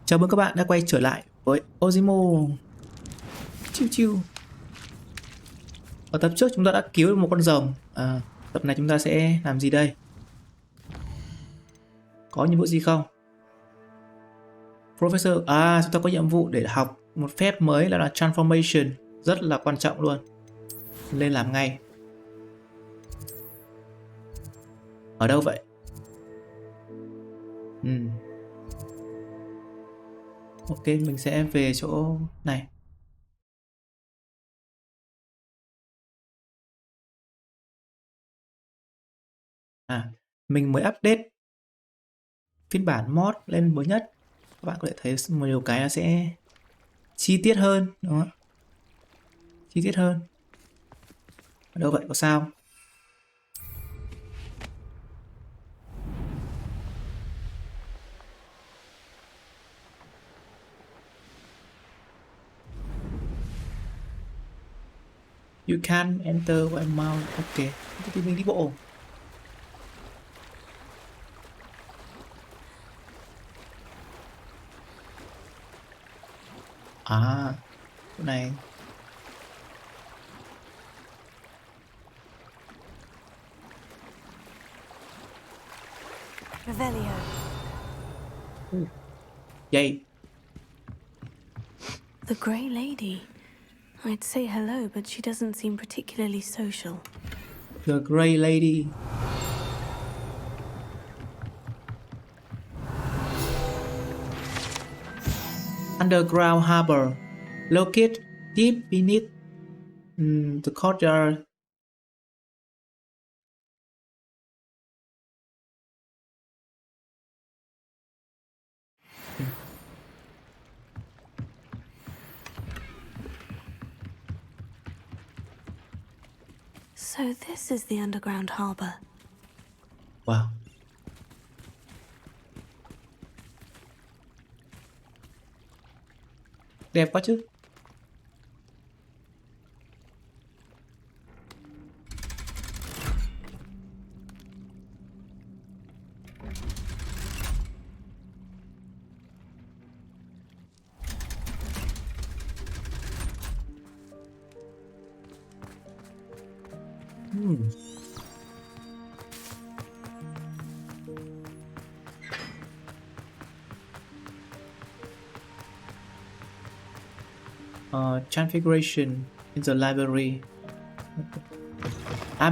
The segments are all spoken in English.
Chào mừng các bạn đã quay trở lại với Ozymo. Chiu chiu. Ở tập trước chúng ta đã cứu được một con rồng. Tập này chúng ta sẽ làm gì đây? Có nhiệm vụ gì không? Professor, chúng ta có nhiệm vụ để học một phép mới là Transformation. Rất là quan trọng luôn. Lên làm ngay. Ở đâu vậy? Ok, mình sẽ về chỗ này. Mình mới update phiên bản mod lên mới nhất. Các bạn có thể thấy một điều cái nó sẽ chi tiết hơn, đúng không? Chi tiết hơn. Ở đâu vậy, có sao? You can enter by mouse. Ok, thì mình đi bộ. Chỗ này. Revelio. Yay. The Grey Lady. I'd say hello, but she doesn't seem particularly social. The Grey Lady. Underground harbor. Located deep beneath the courtyard. So this is the underground harbor. Wow. Đẹp quá chứ. Transfiguration in the library.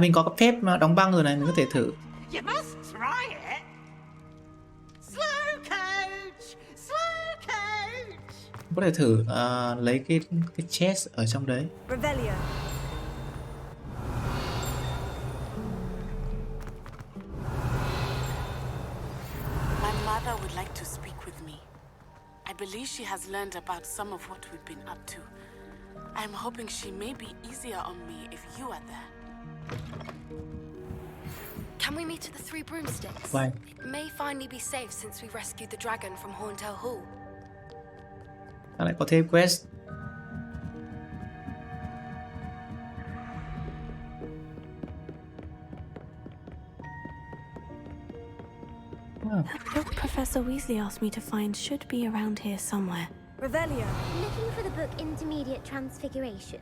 Mình có cái phép đóng băng rồi này, mình có thể thử. You must try it. Slow coach, slow coach. Có thể thử lấy cái chest ở trong đấy. Revelio. My mother would like to speak with me. I believe she has learned about some of what we've been up to. I'm hoping she may be easier on me if you are there. Can we meet at the Three Broomsticks? Why? It may finally be safe since we rescued the dragon from Horntail Hall. Lại có thêm quest. That book Professor Weasley asked me to find should be around here somewhere. Revelio. Looking for the book Intermediate Transfiguration.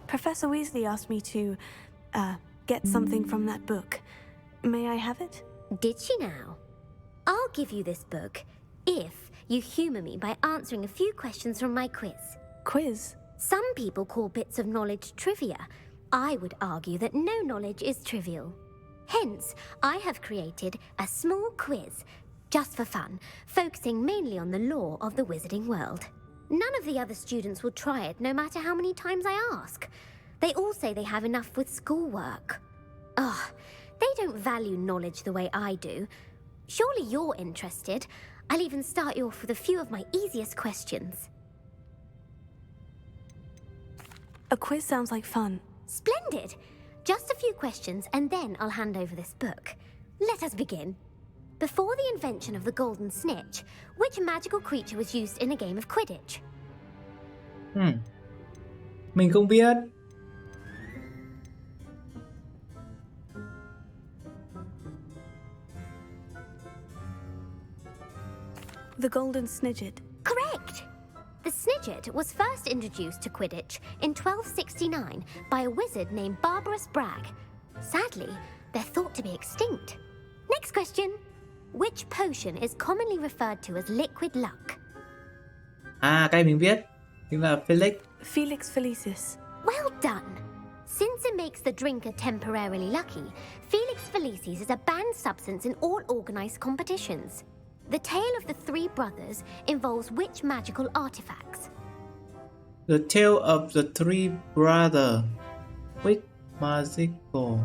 Professor Weasley asked me to, get something from that book. May I have it? Did she now? I'll give you this book if you humour me by answering a few questions from my quiz. Quiz? Some people call bits of knowledge trivia. I would argue that no knowledge is trivial. Hence, I have created a small quiz, just for fun, focusing mainly on the lore of the wizarding world. None of the other students will try it, no matter how many times I ask. They all say they have enough with schoolwork. They don't value knowledge the way I do. Surely you're interested. I'll even start you off with a few of my easiest questions. A quiz sounds like fun. Splendid! Just a few questions, and then I'll hand over this book. Let us begin. Before the invention of the golden snitch, which magical creature was used in a game of Quidditch? Mình không biết. The golden snidget. Correct! The snidget was first introduced to Quidditch in 1269 by a wizard named Barbarous Bragg. Sadly, they're thought to be extinct. Next question. Which potion is commonly referred to as liquid luck? À, cái này mình biết. Chính là Felix. Felix Felicis. Well done! Since it makes the drinker temporarily lucky, Felix Felicis is a banned substance in all organized competitions. The tale of the three brothers involves which magical artifacts? The Tale of the Three Brothers. Which magical?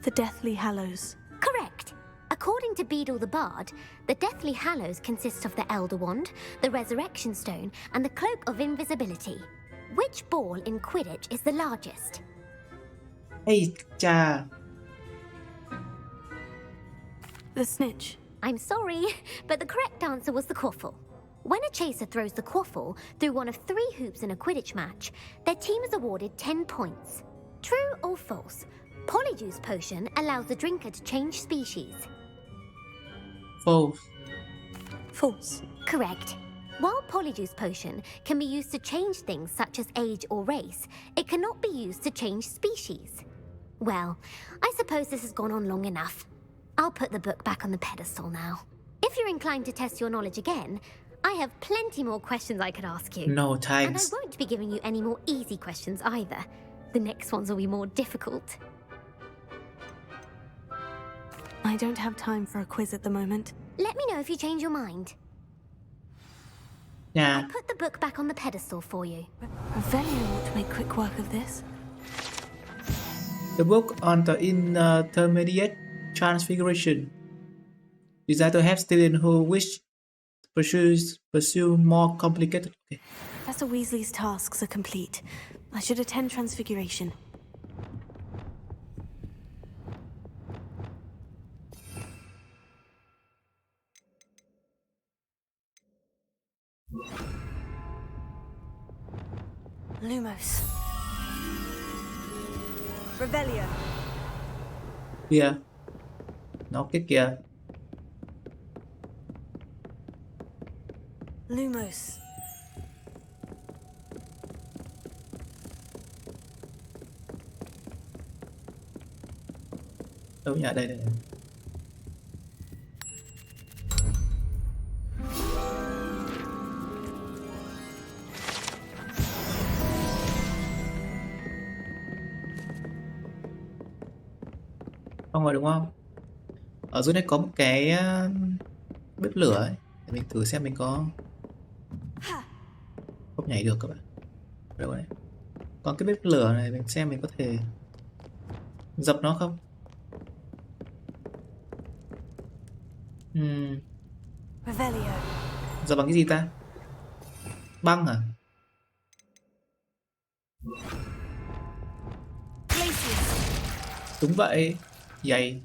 The Deathly Hallows. Correct! According to Beadle the Bard, the Deathly Hallows consists of the Elder Wand, the Resurrection Stone, and the Cloak of Invisibility. Which ball in Quidditch is the largest? Ây cha. The Snitch. I'm sorry, but the correct answer was the quaffle. When a chaser throws the quaffle through one of 3 hoops in a Quidditch match, their team is awarded 10 points. True or false? Polyjuice potion allows the drinker to change species. False. False. Correct. While Polyjuice potion can be used to change things such as age or race, it cannot be used to change species. Well, I suppose this has gone on long enough. I'll put the book back on the pedestal now. If you're inclined to test your knowledge again, I have plenty more questions I could ask you. No And I thanks. won't be giving you any more easy questions either. The next ones will be more difficult. I don't have time for a quiz at the moment. Let me know if you change your mind. Nha. Put the book back on the pedestal for you. Revelio ought to make quick work of this. The book on the intermediate transfiguration. Designed to help students who wish to pursue more complicated. Okay. Professor Weasley's tasks are complete. I should attend Transfiguration. Lumos. Revelio. Kìa. Nó cái kìa. Lumos. Đâu nhỉ? Đây. Xong rồi đúng không? Ở dưới này có một cái bếp lửa ấy. Để mình thử xem mình có không nhảy được các bạn. Đâu đấy? Còn cái bếp lửa này mình xem mình có thể dập nó không? Revelio. Dập bằng cái gì ta? Băng à? Glacius. Đúng vậy. Dày.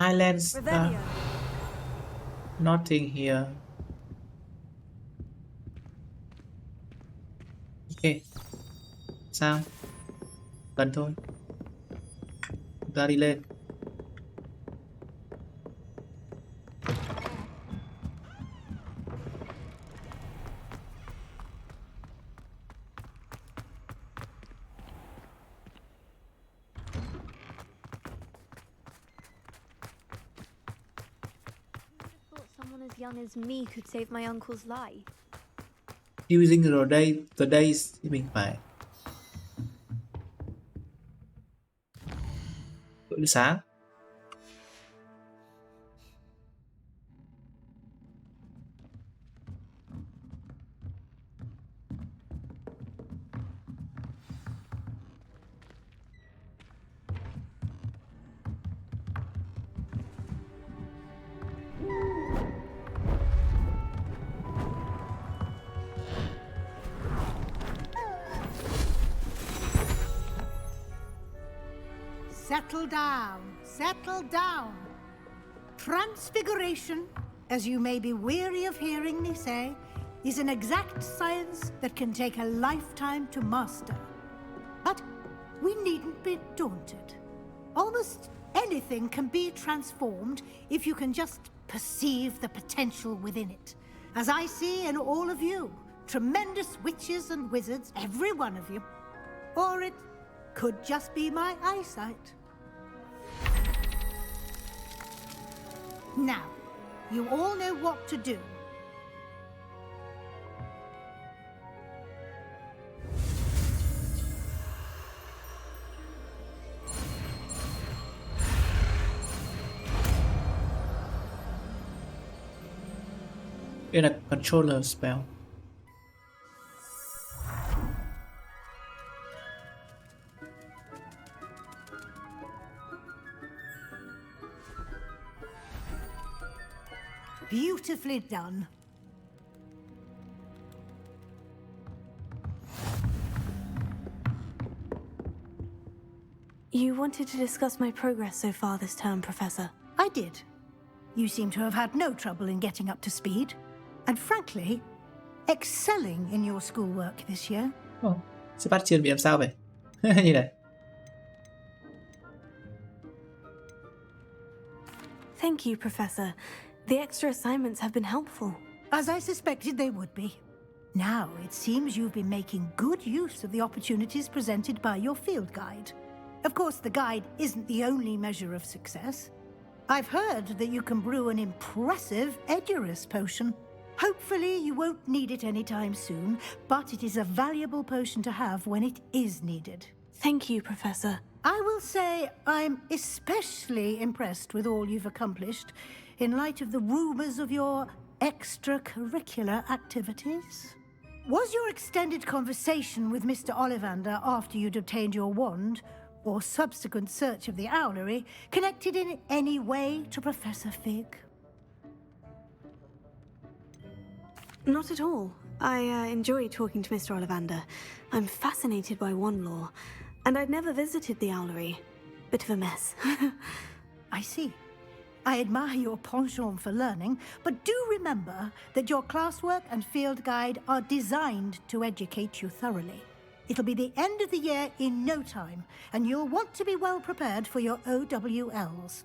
Highlands. Revelio. Nothing here. Ok. Sao? Cần thôi. Chúng ta đi lên. Thought someone as young as me could save my uncle's life. Using the days thì mình phải bữa sáng. Settle down, settle down. Transfiguration, as you may be weary of hearing me say, is an exact science that can take a lifetime to master. But we needn't be daunted. Almost anything can be transformed if you can just perceive the potential within it. As I see in all of you, tremendous witches and wizards, every one of you. Or it could just be my eyesight. Now, you all know what to do. Đây là controller spell. Beautifully done. You wanted to discuss my progress so far this term, Professor. I did. You seem to have had no trouble in getting up to speed. And frankly, excelling in your schoolwork this year. Sebastian bị làm sao vậy? Như này. Thank you, Professor. The extra assignments have been helpful. As I suspected they would be. Now, it seems you've been making good use of the opportunities presented by your field guide. Of course, the guide isn't the only measure of success. I've heard that you can brew an impressive Edurus potion. Hopefully, you won't need it anytime soon, but it is a valuable potion to have when it is needed. Thank you, Professor. I will say I'm especially impressed with all you've accomplished in light of the rumors of your extracurricular activities. Was your extended conversation with Mr. Ollivander after you'd obtained your wand, or subsequent search of the owlery, connected in any way to Professor Fig? Not at all. I enjoy talking to Mr. Ollivander. I'm fascinated by wand lore, and I'd never visited the owlery. Bit of a mess. I see. I admire your penchant for learning, but do remember that your classwork and field guide are designed to educate you thoroughly. It'll be the end of the year in no time, and you'll want to be well prepared for your OWLs.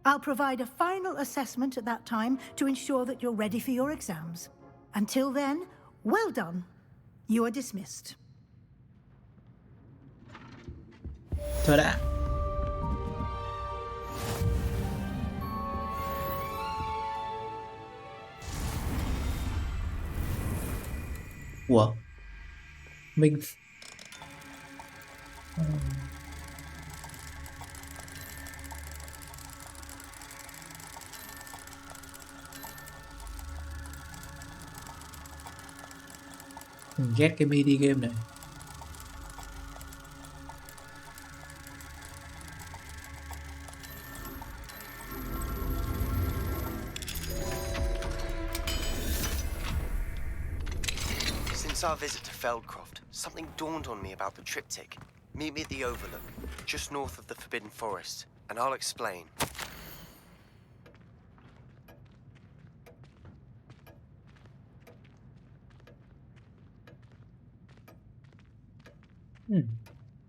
I'll provide a final assessment at that time to ensure that you're ready for your exams. Until then, well done. You are dismissed. Thôi đã. Ủa? Mình... Mình ghét cái mini game này. Since our visit to Feldcroft, something dawned on me about the triptych. Meet me at the Overlook, just north of the Forbidden Forest, and I'll explain.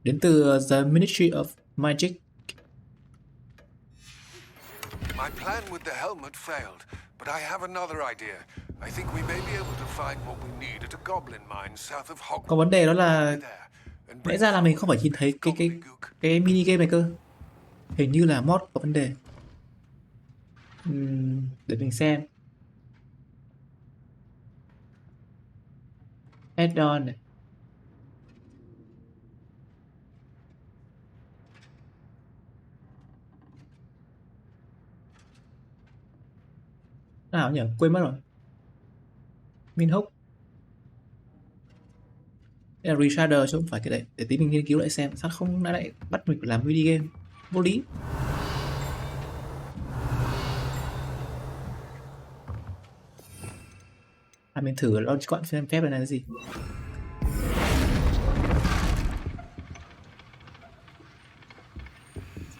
Đến từ The Ministry of Magic. My plan with the helmet failed, but I have another idea. I think we may be able to find what we need at a goblin mine south of Hogwart. Có vấn đề đó là lẽ ra là mình không phải nhìn thấy cái mini game này cơ. Hình như là mod có vấn đề. Để mình xem. Add-on này. Nào nhỉ, quên mất rồi. Min Hook. Đây là Reshader chứ không phải cái đấy. Để tí mình nghiên cứu lại xem sao không lại bắt mình phải làm mini game. Vô lý. Mình thử launch quãng phép này là gì.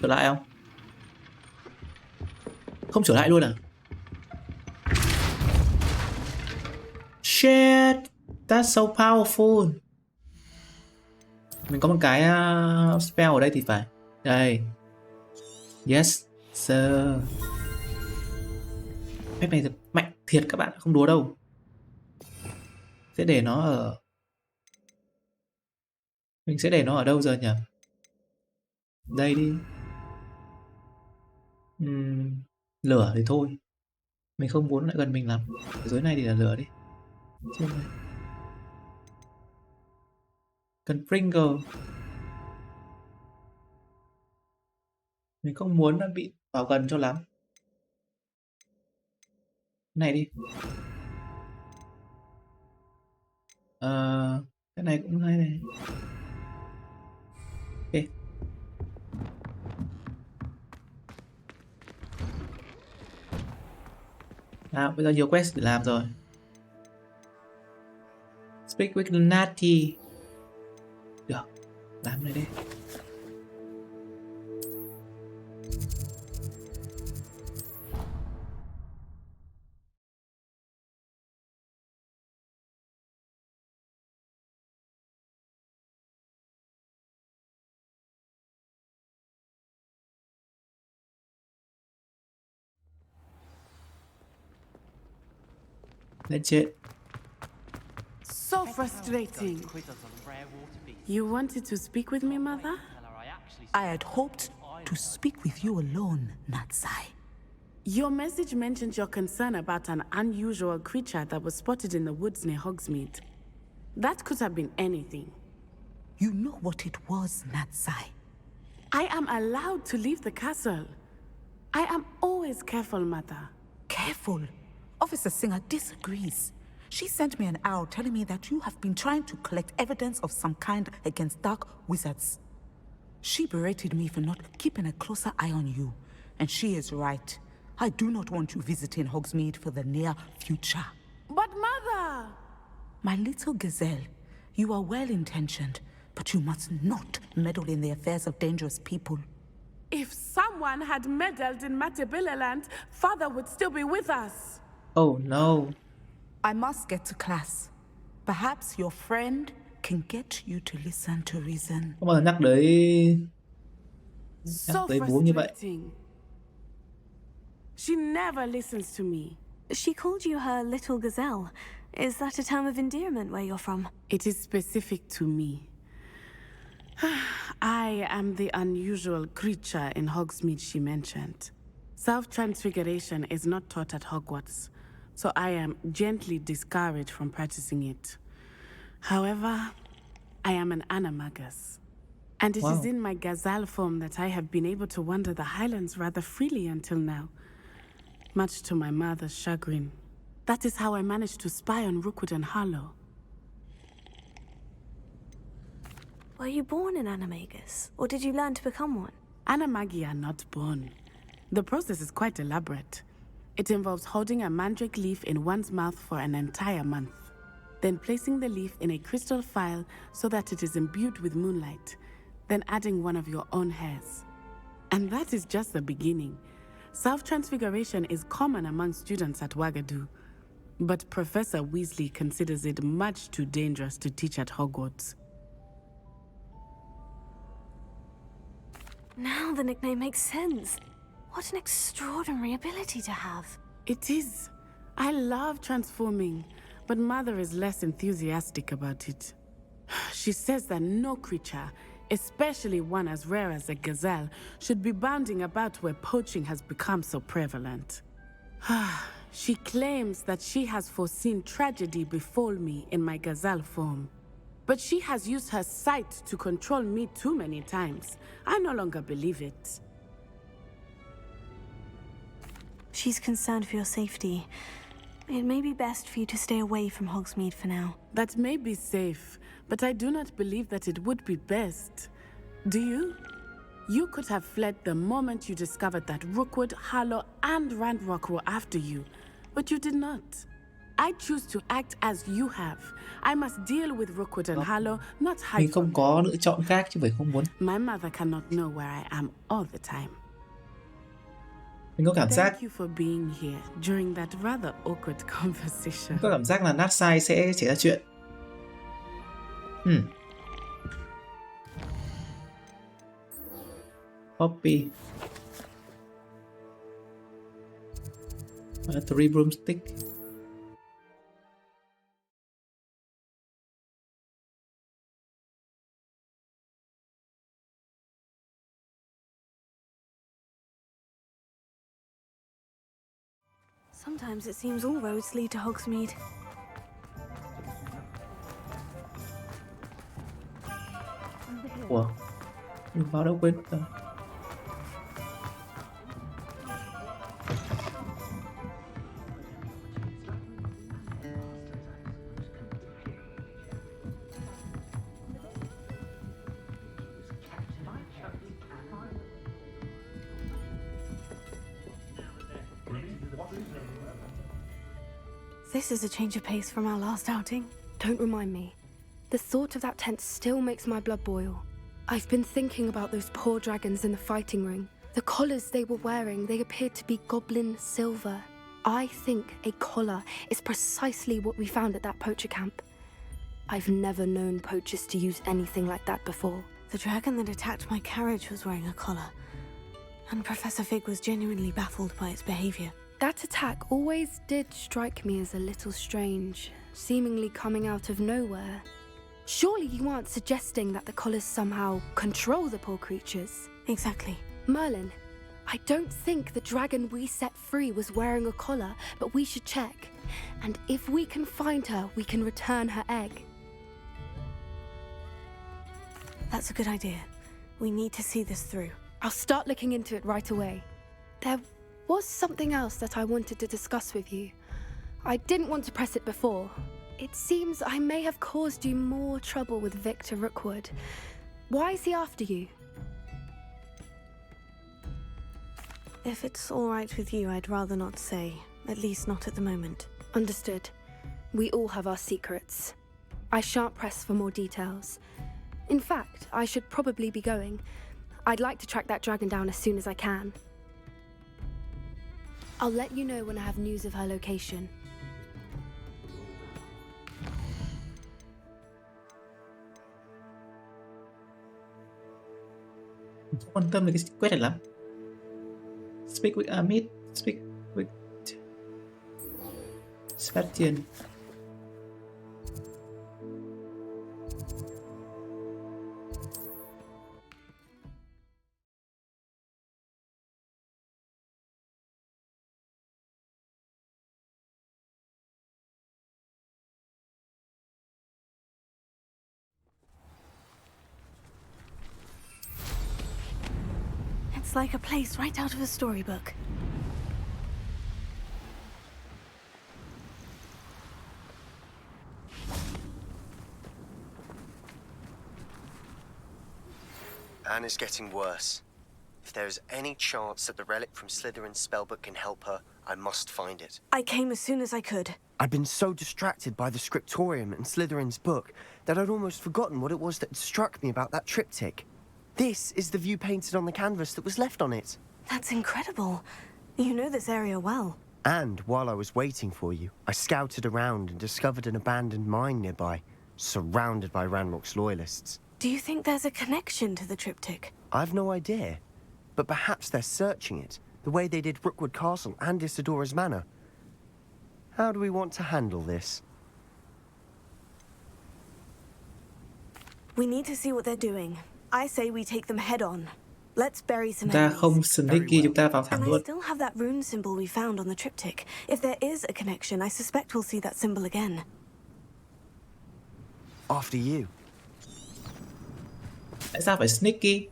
Trở lại không? Không trở lại luôn à? shit, that's so powerful. Mình có một cái spell ở đây thì phải. Đây. Yes, sir. Phép này mạnh thiệt các bạn, không đùa đâu. Sẽ để nó ở... Mình sẽ để nó ở đâu giờ nhỉ? Đây đi. Lửa thì thôi. Mình không muốn lại gần mình lắm. Ở dưới này thì là lửa đi. Trên này. Cần Pringle. Mình không muốn nó bị vào gần cho lắm. Này đi. Cái này cũng hay này. Ok. Nào, bây giờ nhiều quest để làm rồi. Speak with Natty. Được, làm này đi. Lên trên. So frustrating. You wanted to speak with me, Mother? I had hoped to speak with you alone, Natsai. Your message mentioned your concern about an unusual creature that was spotted in the woods near Hogsmeade. That could have been anything. You know what it was, Natsai. I am allowed to leave the castle. I am always careful, Mother. Careful? Officer Singer disagrees. She sent me an owl telling me that you have been trying to collect evidence of some kind against dark wizards. She berated me for not keeping a closer eye on you. And she is right. I do not want you visiting Hogsmeade for the near future. But Mother! My little gazelle, you are well-intentioned, but you must not meddle in the affairs of dangerous people. If someone had meddled in Matabeleland, Father would still be with us. Oh no. I must get to class. Perhaps your friend can get you to listen to reason. Không bao giờ nhắc tới So bố như vậy. frustrating. She never listens to me. She called you her little gazelle. Is that a term of endearment where you're from? It is specific to me. I am the unusual creature in Hogsmeade she mentioned. Self-transfiguration is not taught at Hogwarts, so I am gently discouraged from practicing it. However, I am an animagus, and it is in my gazelle form that I have been able to wander the Highlands rather freely until now, much to my mother's chagrin. That is how I managed to spy on Rookwood and Harlow. Were you born an animagus, or did you learn to become one? Animagi are not born. The process is quite elaborate. It involves holding a mandrake leaf in one's mouth for an entire month, then placing the leaf in a crystal phial so that it is imbued with moonlight, then adding one of your own hairs. And that is just the beginning. Self-transfiguration is common among students at Wagadu, but Professor Weasley considers it much too dangerous to teach at Hogwarts. Now the nickname makes sense. What an extraordinary ability to have. It is. I love transforming, but Mother is less enthusiastic about it. She says that no creature, especially one as rare as a gazelle, should be bounding about where poaching has become so prevalent. She claims that she has foreseen tragedy befall me in my gazelle form. But she has used her sight to control me too many times. I no longer believe it. She's concerned for your safety. It may be best for you to stay away from Hogsmeade for now. That may be safe, but I do not believe that it would be best. Do you? You could have fled the moment you discovered that Rookwood, Harlow, and Ranrock were after you, but you did not. I choose to act as you have. I must deal with Rookwood and Harlow, not hide Mình không có lựa chọn khác chứ phải không muốn. My mother cannot know where I am all the time. Mình có cảm giác Thank you for being here during that rather awkward conversation. có cảm giác là nát sai sẽ xảy ra chuyện. Copy. 3 broomstick. Sometimes it seems all roads lead to Hogsmeade. Ủa, mình vào đâu quên mất rồi. This is a change of pace from our last outing. Don't remind me. The thought of that tent still makes my blood boil. I've been thinking about those poor dragons in the fighting ring. The collars they were wearing, they appeared to be goblin silver. I think a collar is precisely what we found at that poacher camp. I've never known poachers to use anything like that before. The dragon that attacked my carriage was wearing a collar, and Professor Fig was genuinely baffled by its behavior. That attack always did strike me as a little strange, seemingly coming out of nowhere. Surely you aren't suggesting that the collars somehow control the poor creatures? Exactly. Merlin, I don't think the dragon we set free was wearing a collar, but we should check. And if we can find her, we can return her egg. That's a good idea. We need to see this through. I'll start looking into it right away. There was something else that I wanted to discuss with you. I didn't want to press it before. It seems I may have caused you more trouble with Victor Rookwood. Why is he after you? If it's all right with you, I'd rather not say. At least not at the moment. Understood. We all have our secrets. I shan't press for more details. In fact, I should probably be going. I'd like to track that dragon down as soon as I can. I'll let you know when I have news of her location. Mình không quan tâm về cái quest này lắm. Speak with Amit. Speak with Sebastian. It's like a place right out of a storybook. Anne is getting worse. If there is any chance that the relic from Slytherin's spellbook can help her, I must find it. I came as soon as I could. I'd been so distracted by the scriptorium and Slytherin's book that I'd almost forgotten what it was that struck me about that triptych. This is the view painted on the canvas that was left on it. That's incredible. You know this area well. And while I was waiting for you, I scouted around and discovered an abandoned mine nearby, surrounded by Ranrock's loyalists. Do you think there's a connection to the triptych? I've no idea, but perhaps they're searching it, the way they did Rookwood Castle and Isidora's Manor. How do we want to handle this? We need to see what they're doing. I say we take them head on. Let's bury some Chúng ta enemies. không sneaky, chúng ta vào thẳng And I luôn. still have that rune symbol we found on the triptych. If there is a connection, I suspect we'll see that symbol again. After you. Tại sao phải sneaky?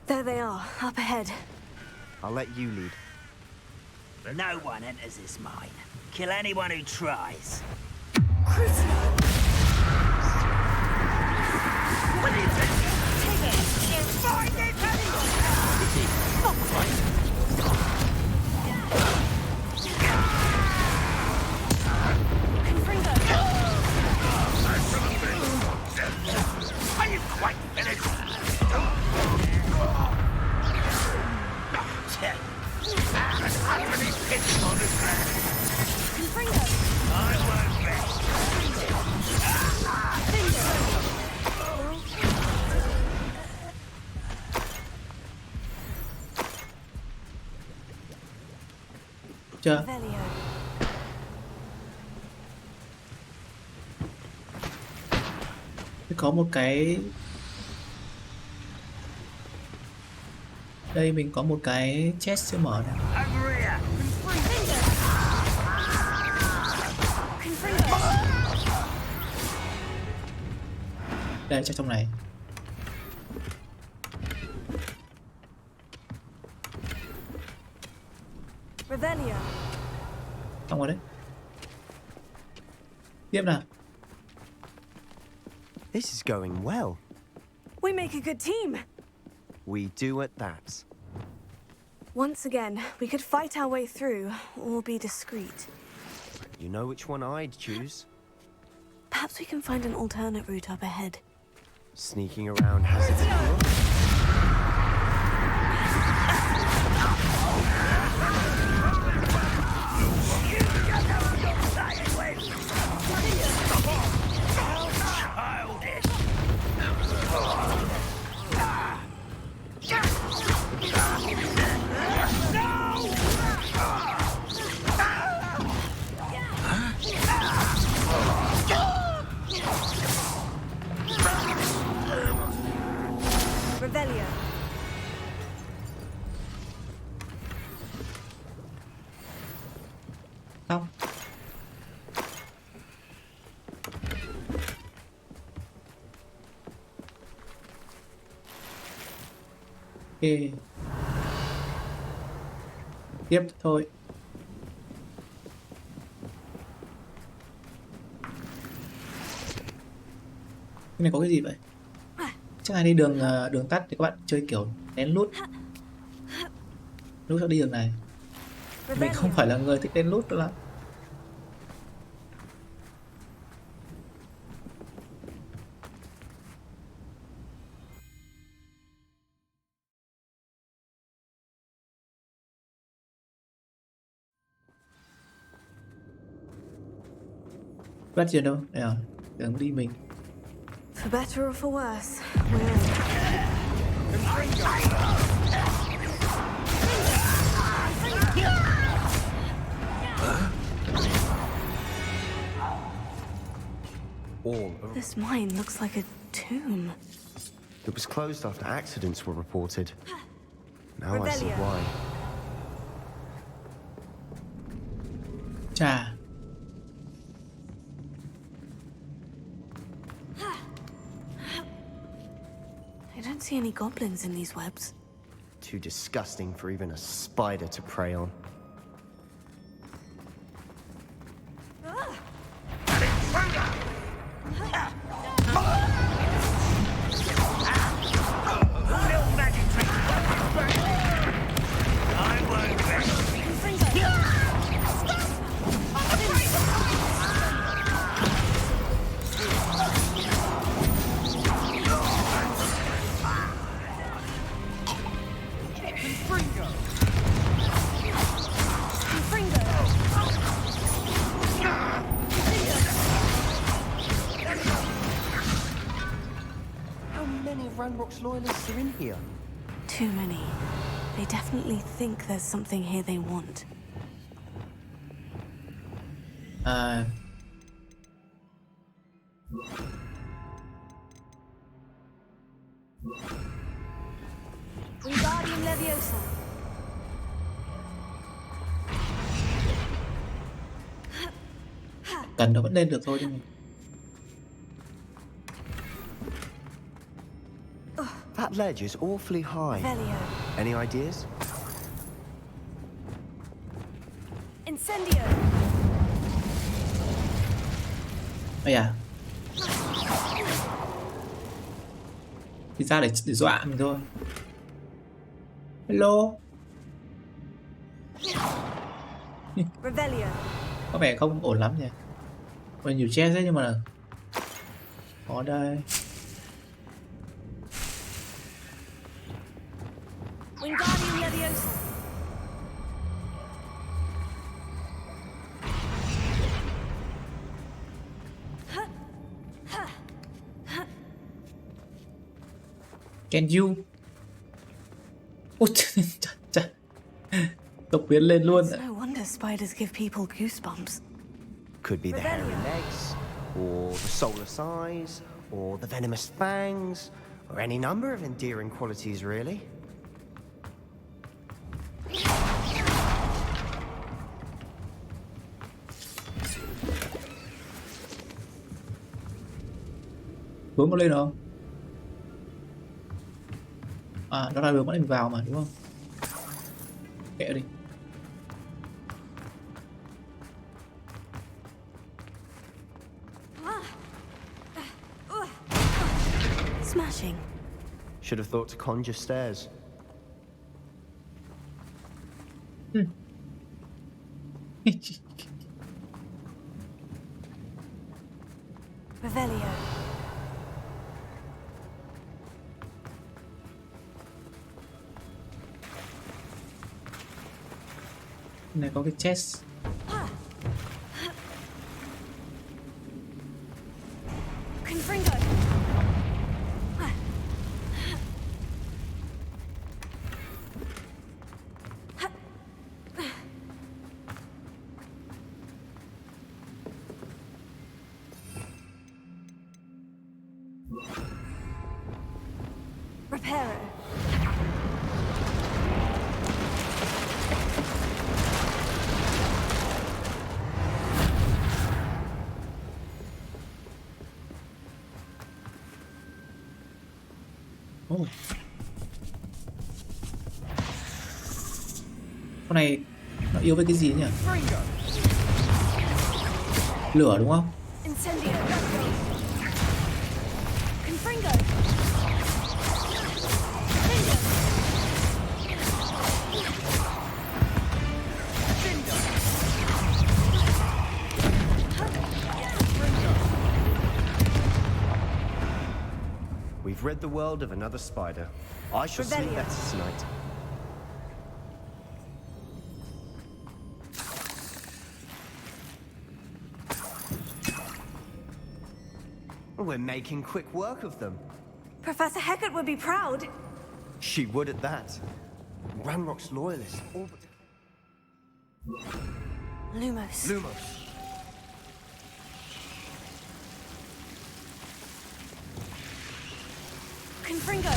There they are, up ahead. I'll let you lead. No one enters this mine. Kill anyone who tries. Are you quite finished? chưa? Revelio. Có một cái đây, mình có một cái chest chưa mở này. Over here. Đây, chắc trong này. Revelio. Xong rồi đấy. Tiếp nào. This is going well. We make a good team. We do at that. Once again, we could fight our way through, or be discreet. You know which one I'd choose. Perhaps we can find an alternate route up ahead. Sneaking around has its appeal. Revelio. Xong. Ok. Tiếp thôi. Cái này có cái gì vậy? Chắc là đi đường đường tắt thì các bạn chơi kiểu lén lút. Lúc sẽ đi đường này. Mình không phải là người thích lén lút đâu lắm. Bắt chưa đâu? Đây rồi, đường đi mình. For better or for worse, we're in. This mine looks like a tomb. It was closed after accidents were reported. Now I see Revelio. why. Chà. I don't see any goblins in these webs. Too disgusting for even a spider to prey on. Loyalists are in here. Too many. They definitely think there's something here they want. Wingardium Leviosa. Cần nó vẫn lên được thôi nhưng mà... That ledge is awfully high. Revelio. Any ideas? Incendio. Ây à. Thì ra để dọa mình thôi. Hello. Revelio. Có vẻ không ổn lắm nhỉ. Còn nhiều chest đấy nhưng mà... Có đây. Wingardium Leviosa. Can you? Út, chà. Tộc biến lên luôn. No wonder wonder spiders give people goosebumps. Could be the hairy legs, or the soulless eyes, or the venomous fangs, or any number of endearing qualities, really. Hướng có lên được không? À, nó là đường vẫn mình vào mà đúng không? Kệ đi. Smashing. Should have thought to conjure stairs. Revelio. Này có cái chest. Confringo. Reparo. Oh. Con này nó yếu với cái gì nhỉ? Lửa đúng không? Incendio. Confringo. We've rid the world of another spider. I shall sleep Revelio. better tonight. We're making quick work of them. Professor Hecat would be proud. She would at that. Ranrock's loyalists all but... Lumos. Lumos. Confringo.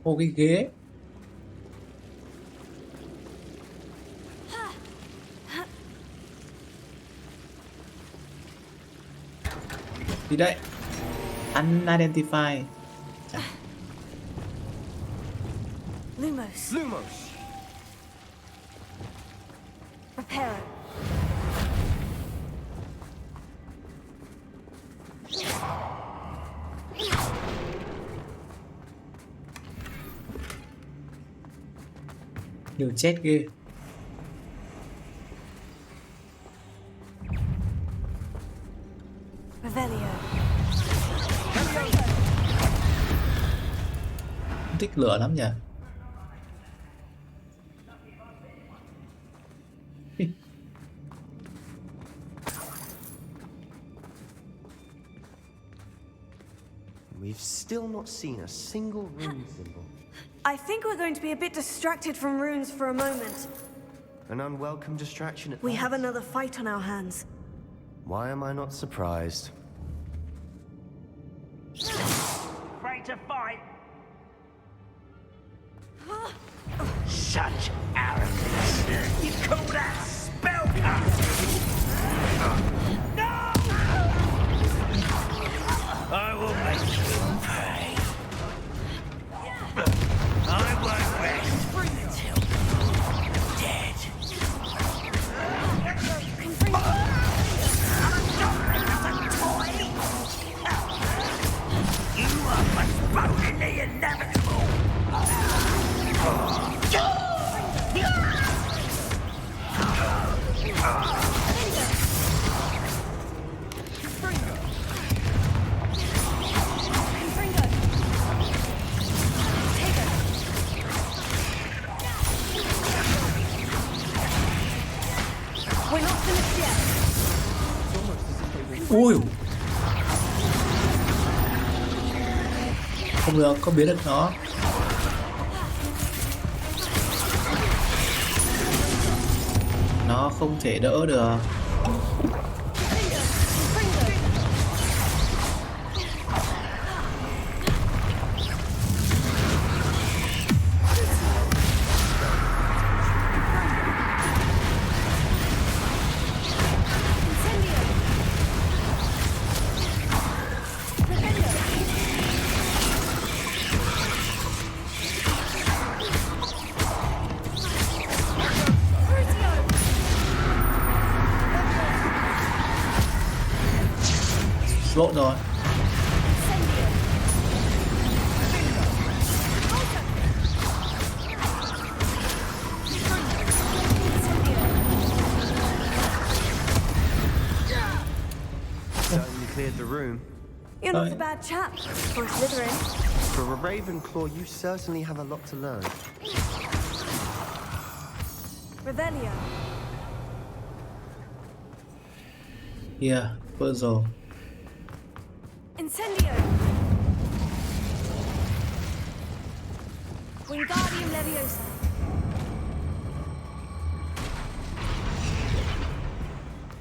Ô cái ghế. Gì đấy? Unidentified. Chà. Lumos. Lumos. Reparo. Nhiều chết ghê. Revelio. Không thích lửa lắm nhỉ? We've still not seen a single rune symbol. I think we're going to be a bit distracted from runes for a moment. An unwelcome distraction at We best. have another fight on our hands. Why am I not surprised? Afraid to fight? Such arrogance. You call that spellcasting? No! I will make you pay. I won't rest until you're dead. You are postponing the inevitable. We're not finished yet. Ui. Không được, không biến được nó. Nó không thể đỡ được. Lộn rồi. Certainly cleared the room. You're not a bad chap for a Slytherin. For a Ravenclaw, you certainly have a lot to learn. Revelio. Yeah, puzzle. Incendio. Wingardium Leviosa.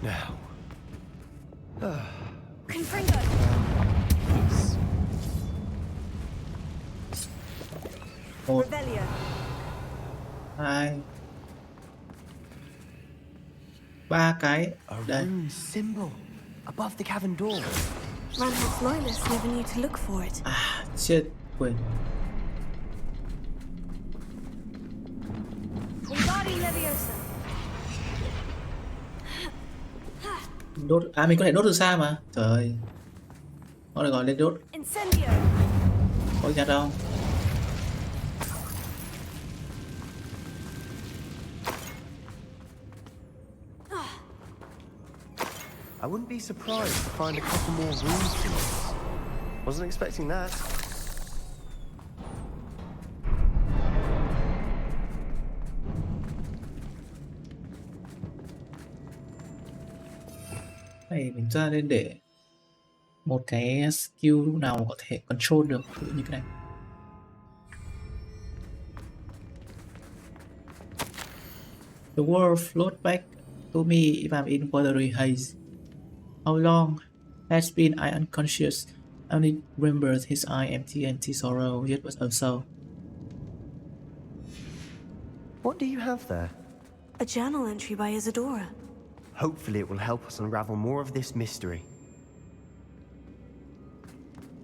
Now. Confringo. Một, Revelio. hai, ba cái. A Đây. rune symbol above the cavern door. Ranhold's loyalists never knew to look for it. À, chết, quên. Wingardium Leviosa. Đốt. À, mình có thể đốt từ xa mà. Trời ơi. Nó lại gọi lên đốt. Incendio. Có nhặt đâu. I wouldn't be surprised to find a couple more rune symbols. Wasn't expecting that. Này mình ra nên để một cái skill lúc nào có thể control được, ví dụ như cái này. The world float back to me if I'm in watery haze. How long has been I unconscious? I only remember his eye empty sorrow, yet was also. What do you have there? A journal entry by Isadora. Hopefully it will help us unravel more of this mystery.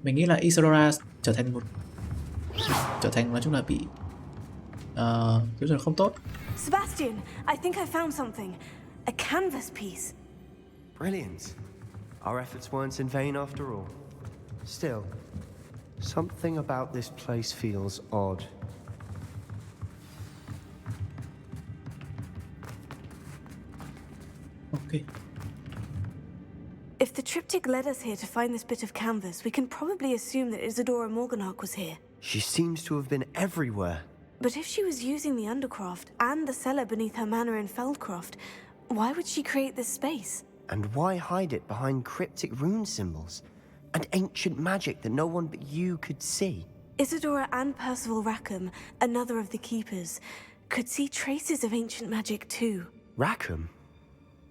Mình nghĩ là Isadora trở thành nói chung là bị kiểu là không tốt. Sebastian, I think I found something. A canvas piece. Brilliant. Our efforts weren't in vain after all. Still, something about this place feels odd. Okay. If the triptych led us here to find this bit of canvas, we can probably assume that Isadora Morganach was here. She seems to have been everywhere. But if she was using the Undercroft and the cellar beneath her manor in Feldcroft, why would she create this space? And why hide it behind cryptic rune symbols and ancient magic that no one but you could see? Isadora and Percival Rackham, another of the keepers, could see traces of ancient magic too. Rackham?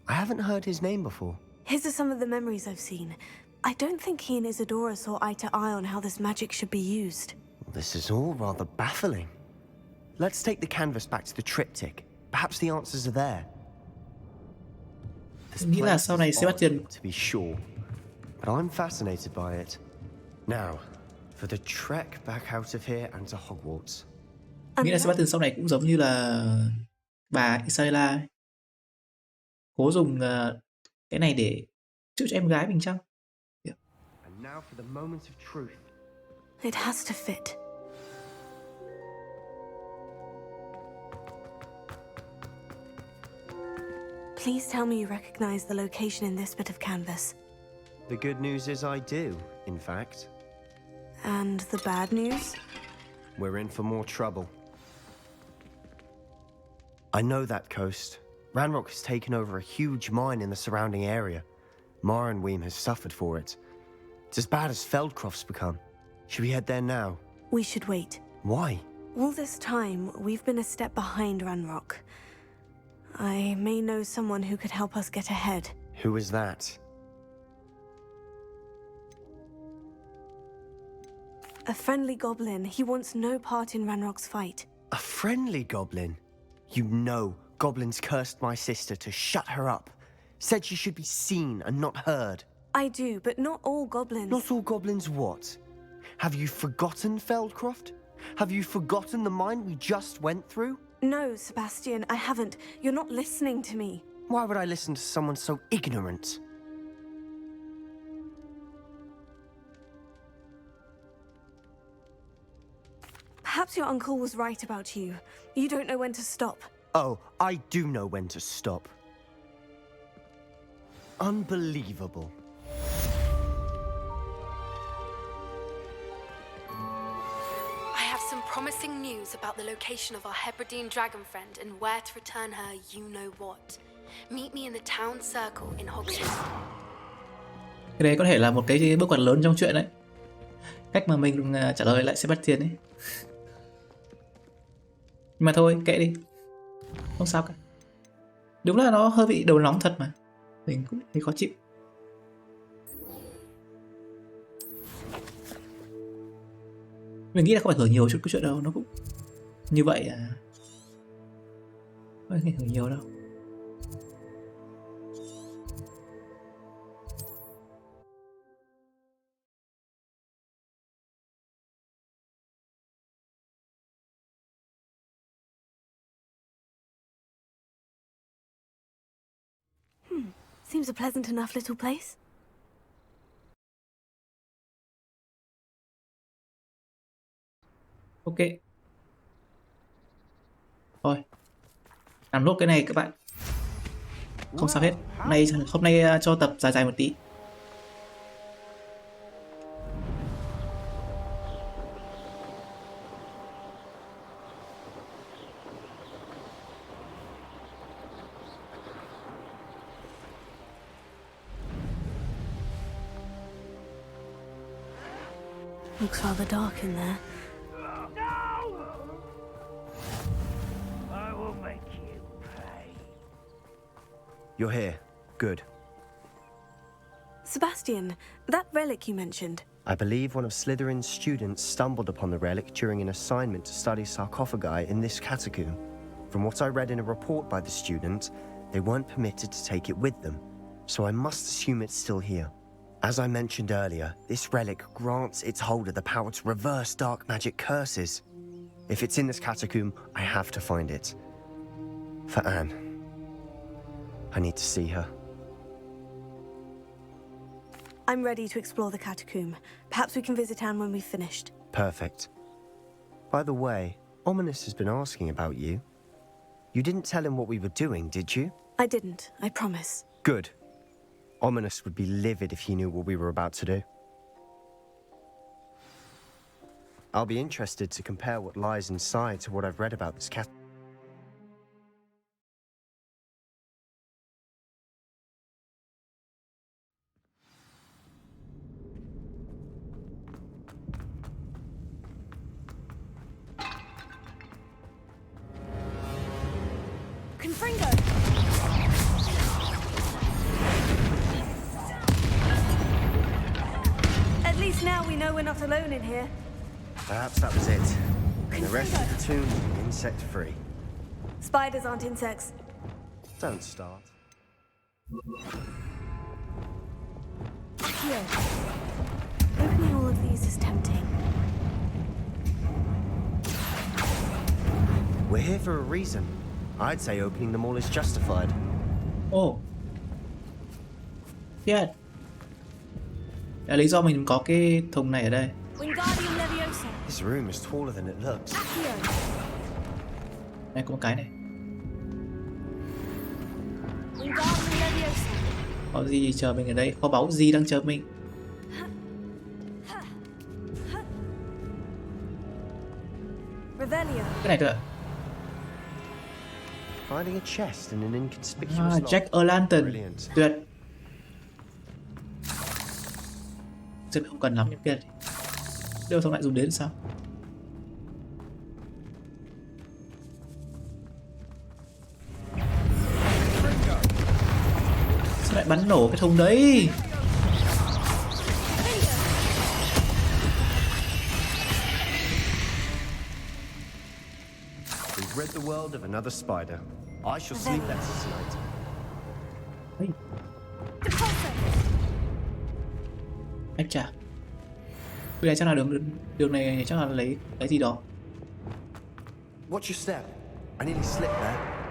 I haven't heard his name before. His are some of the memories I've seen. I don't think he and Isadora saw eye to eye on how this magic should be used. This is all rather baffling. Let's take the canvas back to the triptych. Perhaps the answers are there. This Nghĩ là place sau này is Sebastian odd, to be sure, but I'm fascinated by it. Now, for the trek back out of here and to Hogwarts. nghĩ là Sebastian sau này cũng giống như là bà Isabella ấy. Cố dùng cái này để chữa cho em gái mình chăng? And now for the moment of truth. It has to fit. Please tell me you recognize the location in this bit of canvas. The good news is I do, in fact. And the bad news? We're in for more trouble. I know that coast. Ranrock has taken over a huge mine in the surrounding area. Marrenweem has suffered for it. It's as bad as Feldcroft's become. Should we head there now? We should wait. Why? All this time, we've been a step behind Ranrock. I may know someone who could help us get ahead. Who is that? A friendly goblin. He wants no part in Ranrock's fight. A friendly goblin? You know, goblins cursed my sister to shut her up. Said she should be seen and not heard. I do, but not all goblins. Not all goblins what? Have you forgotten Feldcroft? Have you forgotten the mine we just went through? No, Sebastian, I haven't. You're not listening to me. Why would I listen to someone so ignorant? Perhaps your uncle was right about you. You don't know when to stop. Oh, I do know when to stop. Unbelievable. I have some promising news about the location of our Hebridean dragon friend and where to return her you-know-what. Meet me in the town circle in Hogwart. Cái đấy có thể là một cái bước ngoặt lớn trong chuyện đấy. Cách mà mình trả lời lại Sebastian ấy. Nhưng mà thôi, kệ đi. Không sao cả. Đúng là nó hơi bị đầu nóng thật mà. Mình cũng thấy khó chịu. Mình nghĩ là không phải hưởng nhiều chút cái chuyện đâu. Nó cũng như vậy à. Không phải hưởng nhiều đâu. Seems a pleasant enough little place. Ok. Thôi. Làm nốt cái này các bạn. Không sao hết. Hôm nay cho tập dài dài một tí. Looks rather dark in there. I will make you pay. You're here. Good. Sebastian, that relic you mentioned. I believe one of Slytherin's students stumbled upon the relic during an assignment to study sarcophagi in this catacomb. From what I read in a report by the student, they weren't permitted to take it with them, so I must assume it's still here. As I mentioned earlier, this relic grants its holder the power to reverse dark magic curses. If it's in this catacomb, I have to find it. For Anne. I need to see her. I'm ready to explore the catacomb. Perhaps we can visit Anne when we've finished. Perfect. By the way, Ominous has been asking about you. You didn't tell him what we were doing, did you? I didn't, I promise. Good. Ominous would be livid if he knew what we were about to do. I'll be interested to compare what lies inside to what I've read about this cat. Confringo! At least now we know we're not alone in here. Perhaps that was it. And the rest of the tomb will be insect-free. Spiders aren't insects. Don't start. Here. Opening all of these is tempting. We're here for a reason. I'd say opening them all is justified. Oh. Yeah. Là lý do mình có cái thùng này ở đây. Wingardium Leviosa. This room is taller than it looks. Accio. Đây có một cái này. Wingardium Leviosa. Có gì chờ mình ở đây? Kho báu gì đang chờ mình? Revelio. Cái này thôi ạ. Finding a chest in an inconspicuous lock. Jack O'Lantern. Brilliant. Tuyệt. Chứ không cần lắm những kia. Đâu xong lại dùng đến sao? Sao lại bắn nổ cái thùng đấy? We've rid the world of another spider. I shall sleep better tonight. Ách chà. Cái này chắc là đường này chắc là lấy cái gì đó. Watch your step. I nearly slipped there.